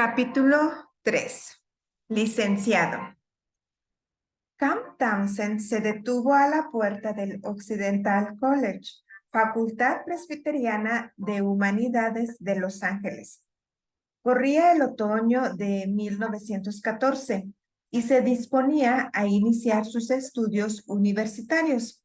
Capítulo 3. Licenciado. Camp Townsend se detuvo a la puerta del Occidental College, Facultad Presbiteriana de Humanidades de Los Ángeles. Corría el otoño de 1914 y se disponía a iniciar sus estudios universitarios.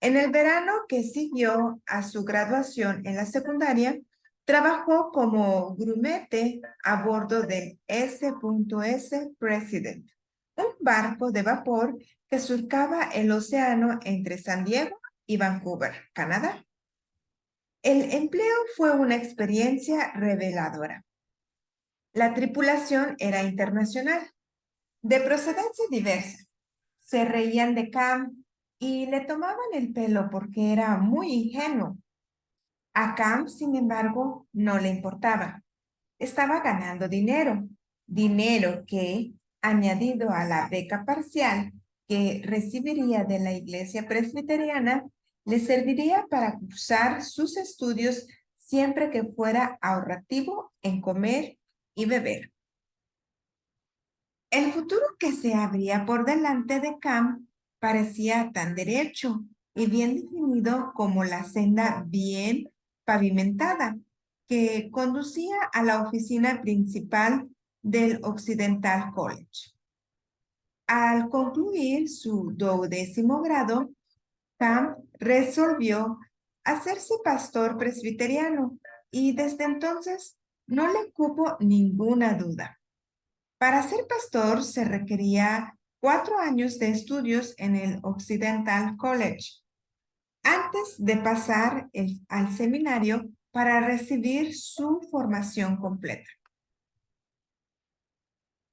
En el verano que siguió a su graduación en la secundaria, trabajó como grumete a bordo del S.S. President, un barco de vapor que surcaba el océano entre San Diego y Vancouver, Canadá. El empleo fue una experiencia reveladora. La tripulación era internacional, de procedencia diversa. Se reían de Cam y le tomaban el pelo porque era muy ingenuo. A Cam, sin embargo, no le importaba. Estaba ganando dinero, dinero que, añadido a la beca parcial que recibiría de la iglesia presbiteriana, le serviría para cursar sus estudios siempre que fuera ahorrativo en comer y beber. El futuro que se abría por delante de Cam parecía tan derecho y bien definido como la senda bien pavimentada que conducía a la oficina principal del Occidental College. Al concluir su 12º grado, Cam resolvió hacerse pastor presbiteriano y desde entonces no le cupo ninguna duda. Para ser pastor se requería 4 años de estudios en el Occidental College, antes de pasar al seminario para recibir su formación completa.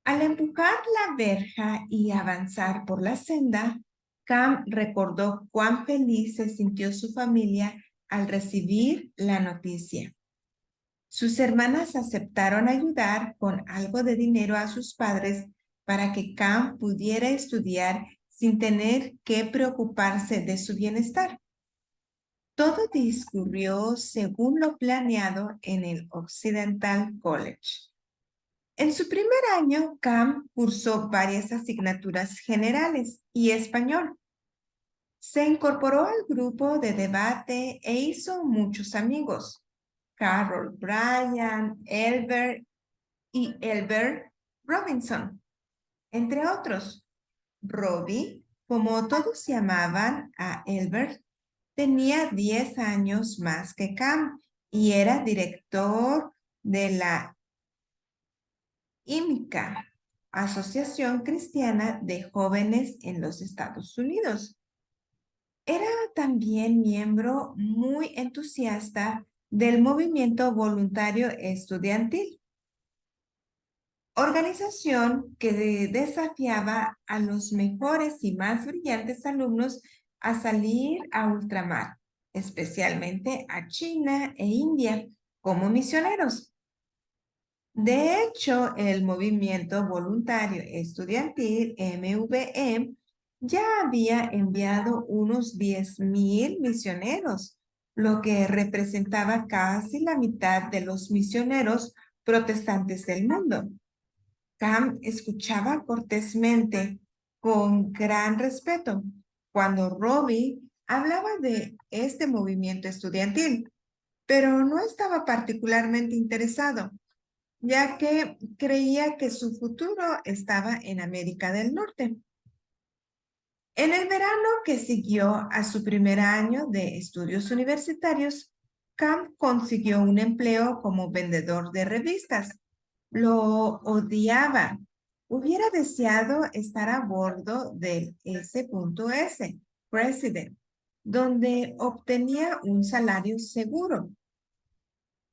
Al empujar la verja y avanzar por la senda, Cam recordó cuán feliz se sintió su familia al recibir la noticia. Sus hermanas aceptaron ayudar con algo de dinero a sus padres para que Cam pudiera estudiar sin tener que preocuparse de su bienestar. Todo discurrió según lo planeado en el Occidental College. En su primer año, Cam cursó varias asignaturas generales y español. Se incorporó al grupo de debate e hizo muchos amigos. Carol Bryan, Elbert Robinson, entre otros. Robbie, como todos llamaban a Elbert, tenía 10 años más que Cam y era director de la IMCA, Asociación Cristiana de Jóvenes en los Estados Unidos. Era también miembro muy entusiasta del movimiento voluntario estudiantil, organización que desafiaba a los mejores y más brillantes alumnos a salir a ultramar, especialmente a China e India, como misioneros. De hecho, el movimiento voluntario estudiantil MVE ya había enviado unos 10,000 misioneros, lo que representaba casi la mitad de los misioneros protestantes del mundo. Cam escuchaba cortésmente, con gran respeto, cuando Robbie hablaba de este movimiento estudiantil, pero no estaba particularmente interesado, ya que creía que su futuro estaba en América del Norte. En el verano que siguió a su primer año de estudios universitarios, Cam consiguió un empleo como vendedor de revistas. Lo odiaba. Hubiera deseado estar a bordo del S.S. President, donde obtenía un salario seguro.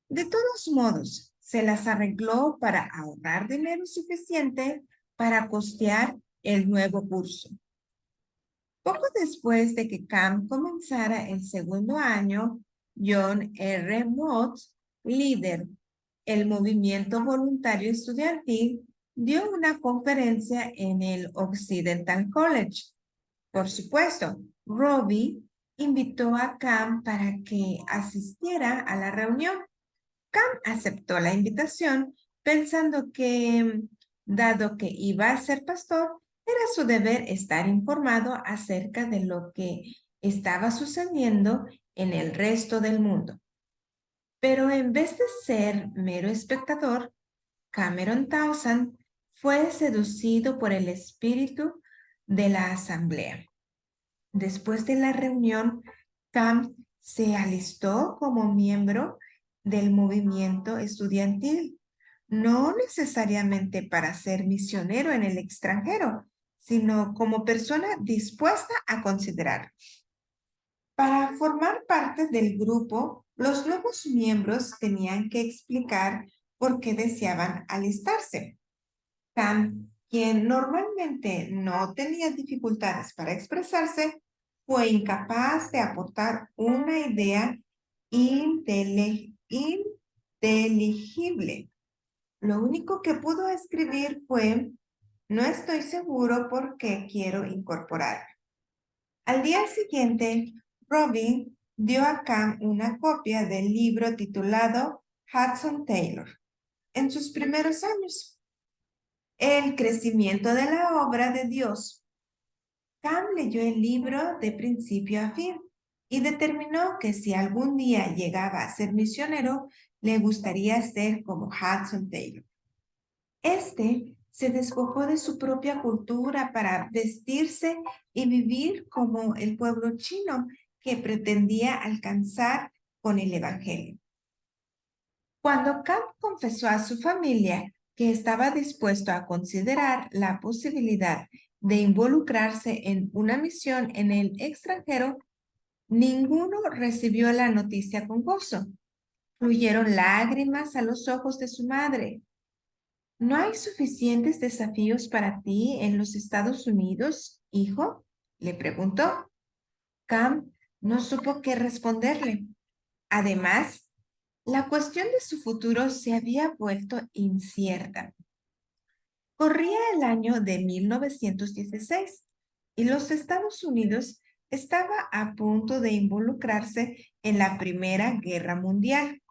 De todos modos, se las arregló para ahorrar dinero suficiente para costear el nuevo curso. Poco después de que Cam comenzara el segundo año, John R. Mott, líder del movimiento voluntario estudiantil, dio una conferencia en el Occidental College. Por supuesto, Robbie invitó a Cam para que asistiera a la reunión. Cam aceptó la invitación pensando que, dado que iba a ser pastor, era su deber estar informado acerca de lo que estaba sucediendo en el resto del mundo. Pero en vez de ser mero espectador, Cameron Townsend fue seducido por el espíritu de la asamblea. Después de la reunión, Cam se alistó como miembro del movimiento estudiantil, no necesariamente para ser misionero en el extranjero, sino como persona dispuesta a considerar. Para formar parte del grupo, los nuevos miembros tenían que explicar por qué deseaban alistarse. Cam, quien normalmente no tenía dificultades para expresarse, fue incapaz de aportar una idea inteligible. Lo único que pudo escribir fue, no estoy seguro por qué quiero incorporar. Al día siguiente, Robin dio a Cam una copia del libro titulado Hudson Taylor en sus primeros años. El crecimiento de la obra de Dios. Cam leyó el libro de principio a fin y determinó que si algún día llegaba a ser misionero, le gustaría ser como Hudson Taylor. Este se despojó de su propia cultura para vestirse y vivir como el pueblo chino que pretendía alcanzar con el Evangelio. Cuando Cam confesó a su familia que estaba dispuesto a considerar la posibilidad de involucrarse en una misión en el extranjero, ninguno recibió la noticia con gozo. Fluyeron lágrimas a los ojos de su madre. ¿No hay suficientes desafíos para ti en los Estados Unidos, hijo? Le preguntó. Cam no supo qué responderle. Además, la cuestión de su futuro se había vuelto incierta. Corría el año de 1916 y los Estados Unidos estaba a punto de involucrarse en la Primera Guerra Mundial.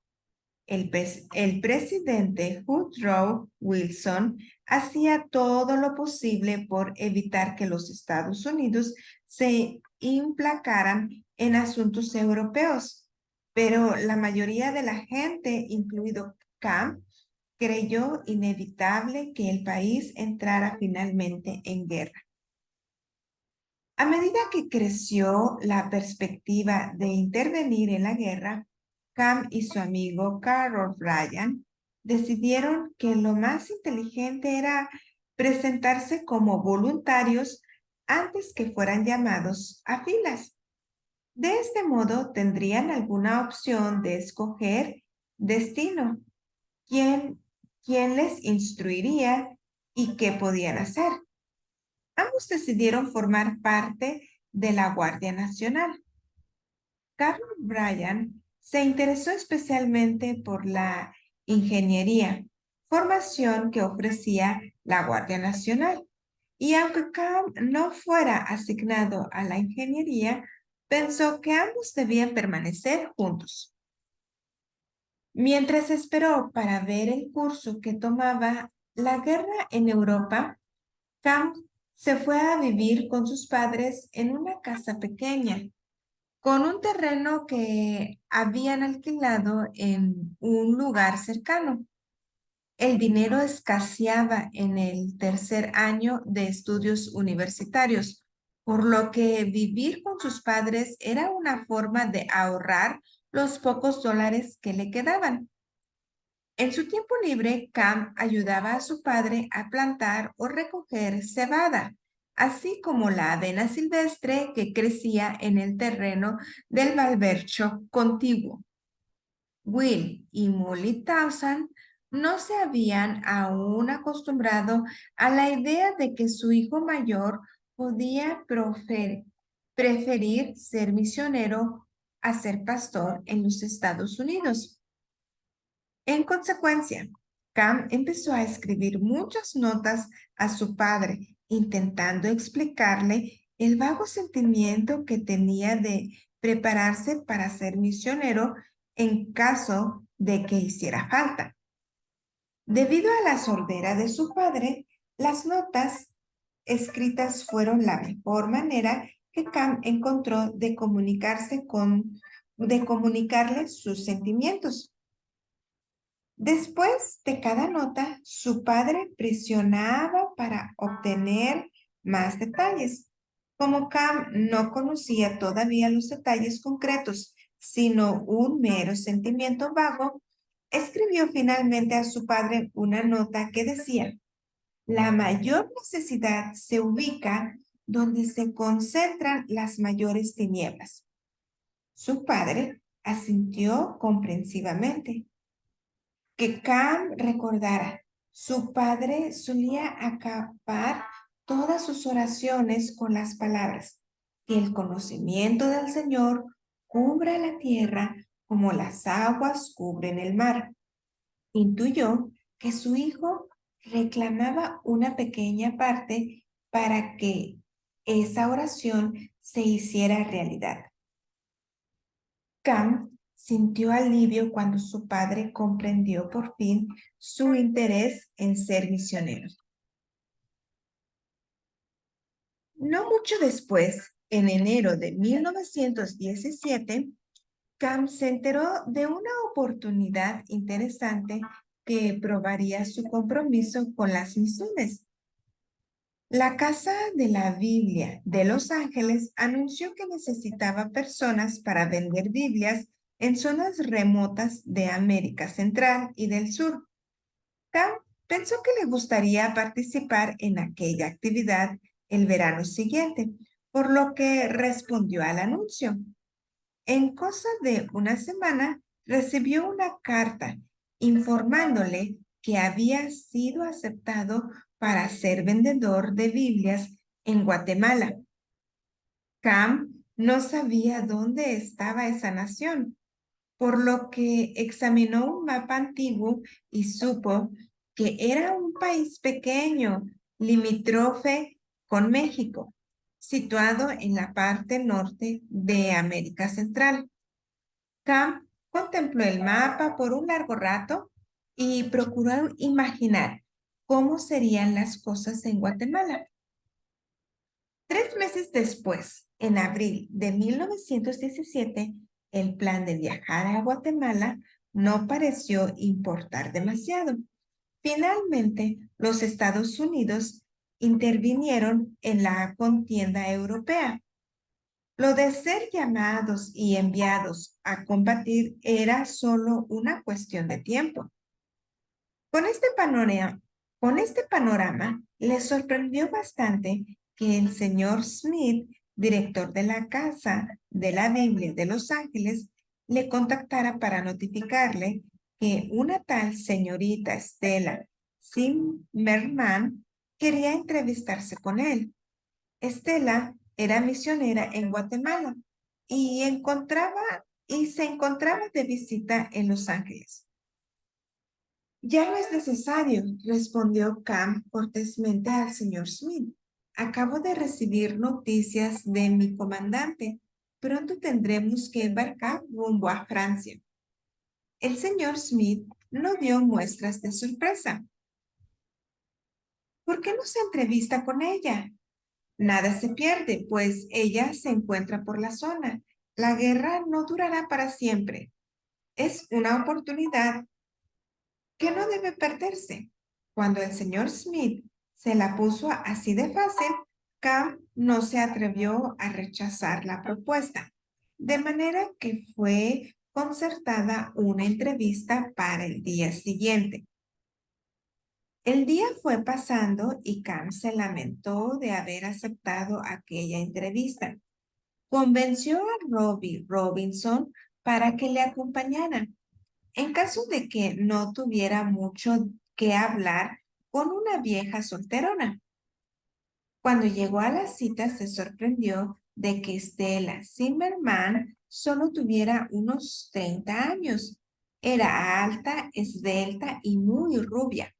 El presidente Woodrow Wilson hacía todo lo posible por evitar que los Estados Unidos se implicaran en asuntos europeos, pero la mayoría de la gente, incluido Cam, creyó inevitable que el país entrara finalmente en guerra. A medida que creció la perspectiva de intervenir en la guerra, Cam y su amigo Carol Ryan decidieron que lo más inteligente era presentarse como voluntarios antes que fueran llamados a filas. De este modo tendrían alguna opción de escoger destino, quién, quién les instruiría y qué podían hacer. Ambos decidieron formar parte de la Guardia Nacional. Carol Bryan se interesó especialmente por la ingeniería, formación que ofrecía la Guardia Nacional. Y aunque Cam no fuera asignado a la ingeniería, pensó que ambos debían permanecer juntos. Mientras esperó para ver el curso que tomaba la guerra en Europa, Cam se fue a vivir con sus padres en una casa pequeña, con un terreno que habían alquilado en un lugar cercano. El dinero escaseaba en el tercer año de estudios universitarios, por lo que vivir con sus padres era una forma de ahorrar los pocos dólares que le quedaban. En su tiempo libre, Cam ayudaba a su padre a plantar o recoger cebada, así como la avena silvestre que crecía en el terreno del barbecho contiguo. Will y Molly Townsend no se habían aún acostumbrado a la idea de que su hijo mayor podía preferir ser misionero a ser pastor en los Estados Unidos. En consecuencia, Cam empezó a escribir muchas notas a su padre, intentando explicarle el vago sentimiento que tenía de prepararse para ser misionero en caso de que hiciera falta. Debido a la sordera de su padre, las notas escritas fueron la mejor manera que Cam encontró de comunicarle sus sentimientos. Después de cada nota, su padre presionaba para obtener más detalles. Como Cam no conocía todavía los detalles concretos, sino un mero sentimiento vago, escribió finalmente a su padre una nota que decía: la mayor necesidad se ubica donde se concentran las mayores tinieblas. Su padre asintió comprensivamente. Que Cam recordara, su padre solía acabar todas sus oraciones con las palabras: que el conocimiento del Señor cubra la tierra como las aguas cubren el mar. Intuyó que su hijo reclamaba una pequeña parte para que esa oración se hiciera realidad. Cam sintió alivio cuando su padre comprendió por fin su interés en ser misionero. No mucho después, en enero de 1917, Cam se enteró de una oportunidad interesante que probaría su compromiso con las misiones. La Casa de la Biblia de Los Ángeles anunció que necesitaba personas para vender Biblias en zonas remotas de América Central y del Sur. Cam pensó que le gustaría participar en aquella actividad el verano siguiente, por lo que respondió al anuncio. En cosa de una semana recibió una carta informándole que había sido aceptado para ser vendedor de Biblias en Guatemala. Cam no sabía dónde estaba esa nación, por lo que examinó un mapa antiguo y supo que era un país pequeño, limítrofe con México, situado en la parte norte de América Central. Cam contempló el mapa por un largo rato y procuró imaginar cómo serían las cosas en Guatemala. 3 meses después, en abril de 1917, el plan de viajar a Guatemala no pareció importar demasiado. Finalmente, los Estados Unidos intervinieron en la contienda europea. Lo de ser llamados y enviados a combatir era solo una cuestión de tiempo. Con este panorama, le sorprendió bastante que el señor Smith, director de la Casa de la Biblia de Los Ángeles, le contactara para notificarle que una tal señorita Estela Zimmerman quería entrevistarse con él. Estela era misionera en Guatemala y se encontraba de visita en Los Ángeles. Ya no es necesario, respondió Cam cortésmente al señor Smith. Acabo de recibir noticias de mi comandante. Pronto tendremos que embarcar rumbo a Francia. El señor Smith no dio muestras de sorpresa. ¿Por qué no se entrevista con ella? Nada se pierde, pues ella se encuentra por la zona. La guerra no durará para siempre. Es una oportunidad que no debe perderse. Cuando el señor Smith se la puso así de fácil, Cam no se atrevió a rechazar la propuesta, de manera que fue concertada una entrevista para el día siguiente. El día fue pasando y Cam se lamentó de haber aceptado aquella entrevista. Convenció a Robbie Robinson para que le acompañara. En caso de que no tuviera mucho que hablar con una vieja solterona. Cuando llegó a la cita se sorprendió de que Stella Zimmerman solo tuviera unos 30 años. Era alta, esbelta y muy rubia.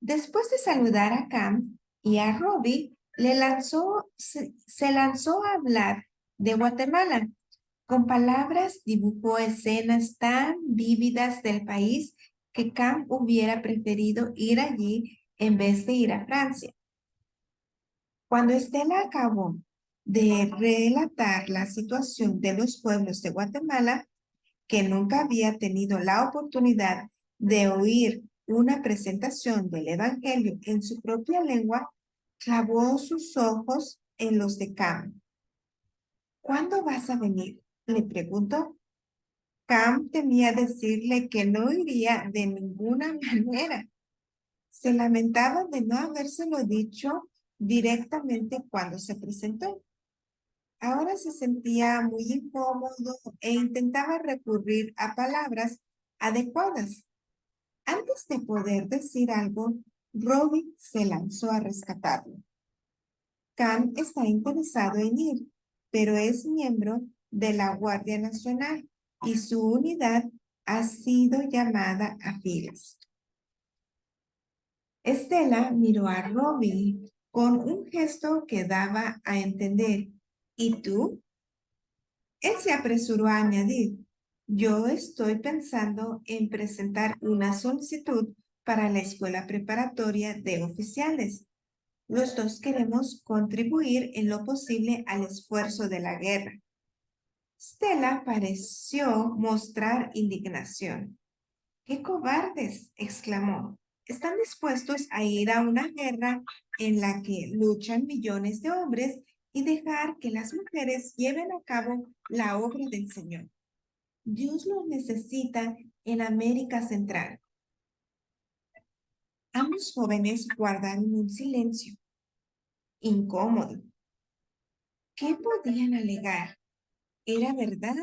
Después de saludar a Cam y a Robbie, se lanzó a hablar de Guatemala. Con palabras dibujó escenas tan vívidas del país que Cam hubiera preferido ir allí en vez de ir a Francia. Cuando Estela acabó de relatar la situación de los pueblos de Guatemala, que nunca había tenido la oportunidad de oír una presentación del Evangelio en su propia lengua, clavó sus ojos en los de Cam. ¿Cuándo vas a venir?, le preguntó. Cam temía decirle que no iría de ninguna manera. Se lamentaba de no habérselo dicho directamente cuando se presentó. Ahora se sentía muy incómodo e intentaba recurrir a palabras adecuadas. Antes de poder decir algo, Robbie se lanzó a rescatarlo. Cam está interesado en ir, pero es miembro de la Guardia Nacional y su unidad ha sido llamada a filas. Estela miró a Robbie con un gesto que daba a entender. ¿Y tú? Él se apresuró a añadir, yo estoy pensando en presentar una solicitud para la escuela preparatoria de oficiales. Los dos queremos contribuir en lo posible al esfuerzo de la guerra. Stella pareció mostrar indignación. ¡Qué cobardes!, exclamó. Están dispuestos a ir a una guerra en la que luchan millones de hombres y dejar que las mujeres lleven a cabo la obra del Señor. Dios los necesita en América Central. Ambos jóvenes guardaron un silencio incómodo. ¿Qué podían alegar? Era verdad.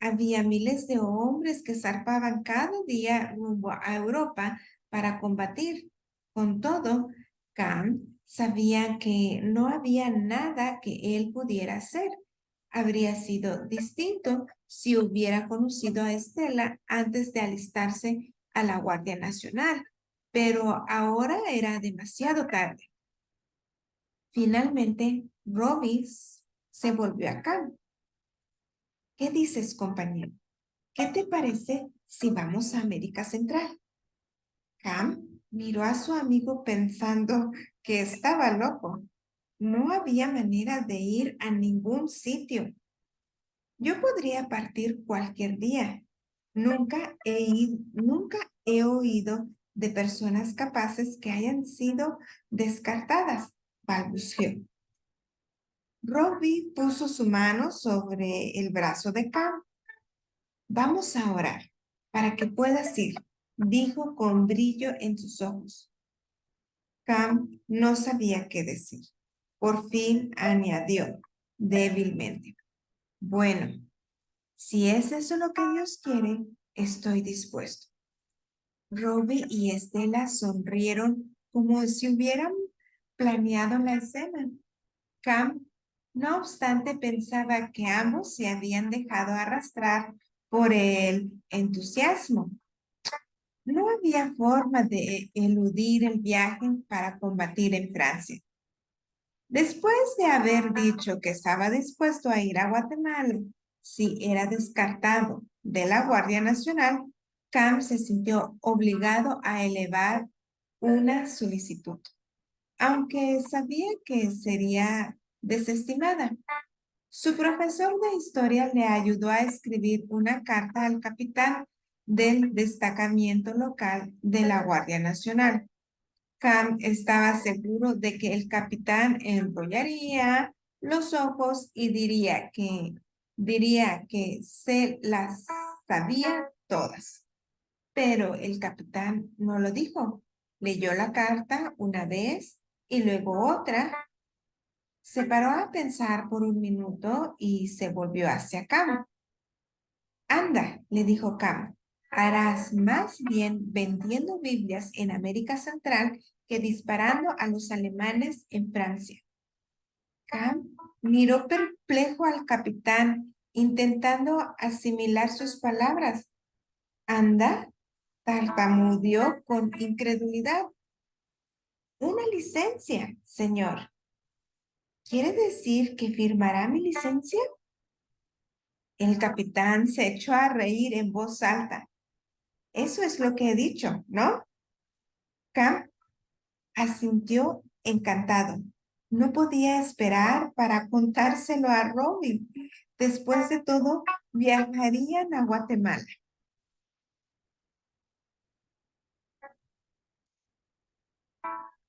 Había miles de hombres que zarpaban cada día rumbo a Europa para combatir. Con todo, Cam sabía que no había nada que él pudiera hacer. Habría sido distinto si hubiera conocido a Estela antes de alistarse a la Guardia Nacional, pero ahora era demasiado tarde. Finalmente, Robbie se volvió a Cam. ¿Qué dices, compañero? ¿Qué te parece si vamos a América Central? Cam miró a su amigo pensando que estaba loco. No había manera de ir a ningún sitio. Yo podría partir cualquier día. Nunca he oído de personas capaces que hayan sido descartadas, balbuceó. Robbie puso su mano sobre el brazo de Cam. Vamos a orar para que puedas ir, dijo con brillo en sus ojos. Cam no sabía qué decir. Por fin añadió débilmente. Bueno, si es eso lo que Dios quiere, estoy dispuesto. Robbie y Estela sonrieron como si hubieran planeado la escena. Cam, no obstante, pensaba que ambos se habían dejado arrastrar por el entusiasmo. No había forma de eludir el viaje para combatir en Francia. Después de haber dicho que estaba dispuesto a ir a Guatemala si era descartado de la Guardia Nacional, Cam se sintió obligado a elevar una solicitud, aunque sabía que sería desestimada. Su profesor de historia le ayudó a escribir una carta al capitán del destacamento local de la Guardia Nacional. Cam estaba seguro de que el capitán enrollaría los ojos y diría que se las sabía todas. Pero el capitán no lo dijo. Leyó la carta una vez y luego otra. Se paró a pensar por un minuto y se volvió hacia Cam. Anda, le dijo Cam, harás más bien vendiendo Biblias en América Central que disparando a los alemanes en Francia. Cam miró perplejo al capitán, intentando asimilar sus palabras. Anda, tartamudeó con incredulidad. Una licencia, señor. ¿Quiere decir que firmará mi licencia? El capitán se echó a reír en voz alta. Eso es lo que he dicho, ¿no? Cam asintió encantado. No podía esperar para contárselo a Robin. Después de todo, viajarían a Guatemala.